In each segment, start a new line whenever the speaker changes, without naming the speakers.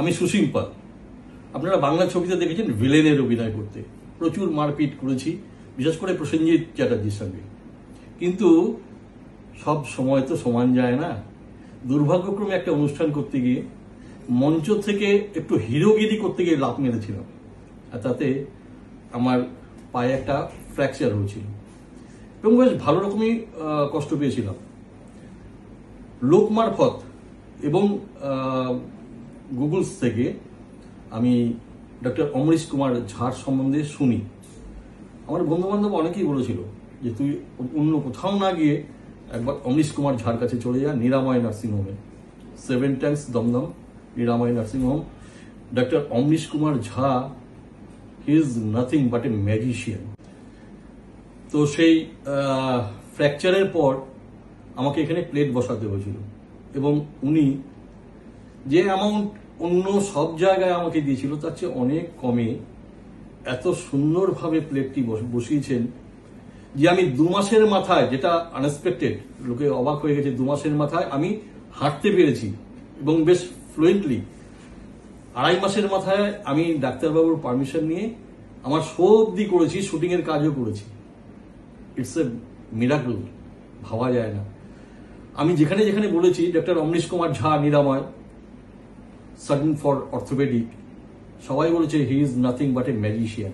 আমি সুসীম পাল। আপনারা বাংলা ছবিতে দেখেছেন ভিলেনের অভিনয় করতে, প্রচুর মারপিট করেছি, বিশেষ করে প্রসেনজিৎ চ্যাটার্জির সঙ্গে। কিন্তু সব সময় তো সমান যায় না। দুর্ভাগ্যক্রমে একটা অনুষ্ঠান করতে গিয়ে মঞ্চ থেকে একটু হিরোগিরি করতে গিয়ে লাফ মেরেছিলাম, আর তাতে আমার পায়ে একটা ফ্র্যাকচার হয়েছিল এবং বেশ ভালো রকমই কষ্ট পেয়েছিলাম। লোক মারফত এবং গুগলস থেকে আমি ডক্টর অমরিশ কুমার ঝার সম্বন্ধে শুনি। আমার বন্ধুবান্ধব অনেকেই বলেছিল যে তুই অন্য কোথাও না গিয়ে একবার অমরিশ কুমার ঝার কাছে চলে যা, নিরাময় নার্সিংহোমে, 7 টাইমস দমদম নিরাময় nursing home. Doctor Amrish Kumar Jha he is nothing but a magician. তো সেই ফ্র্যাকচারের পর আমাকে এখানে প্লেট বসাতে হয়েছিল এবং উনি যে অ্যামাউন্ট অন্য সব জায়গায় আমাকে দিয়েছিল তার চেয়ে অনেক কমে এত সুন্দরভাবে প্লেটটি বসিয়েছেন যে আমি 2 মাসের মাথায়, যেটা আনএক্সপেক্টেড, লোকে অবাক হয়ে গেছে, 2 মাসের মাথায় আমি হাঁটতে পেরেছি এবং বেশ ফ্লুয়েন্টলি। 2.5 মাসের মাথায় আমি ডাক্তারবাবুর পারমিশন নিয়ে আমার শো অবধি করেছি, শুটিংয়ের কাজও করেছি। ইটস এ মিরাকল, ভাবা যায় না। আমি যেখানে যেখানে বলেছি ডক্টর অমরিশ কুমার ঝা নিরাময় সার্জন ফর অর্থোপেডিক, সবাই বলেছে he is nothing but a magician.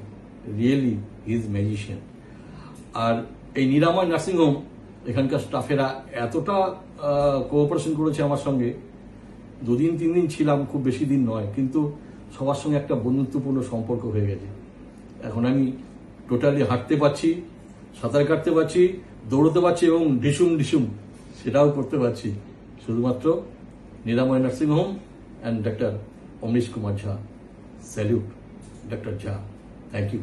Really he is magician. আর এই নিরাময় নার্সিংহোম এখানকার স্টাফেরা এতটা কোঅপারেশন করেছে আমার সঙ্গে, 2 দিন 3 দিন ছিলাম, খুব বেশি দিন নয়, কিন্তু সবার সঙ্গে একটা বন্ধুত্বপূর্ণ সম্পর্ক হয়ে গেছে। এখন আমি টোটালি হাঁটতে পারছি, সাঁতার কাটতে পারছি, দৌড়তে পারছি এবং ঢিসুম সেটাও করতে পারছি, শুধুমাত্র Niramoy nursing home and doctor Amrish Kumar Jha. Salute doctor Jha, thank you.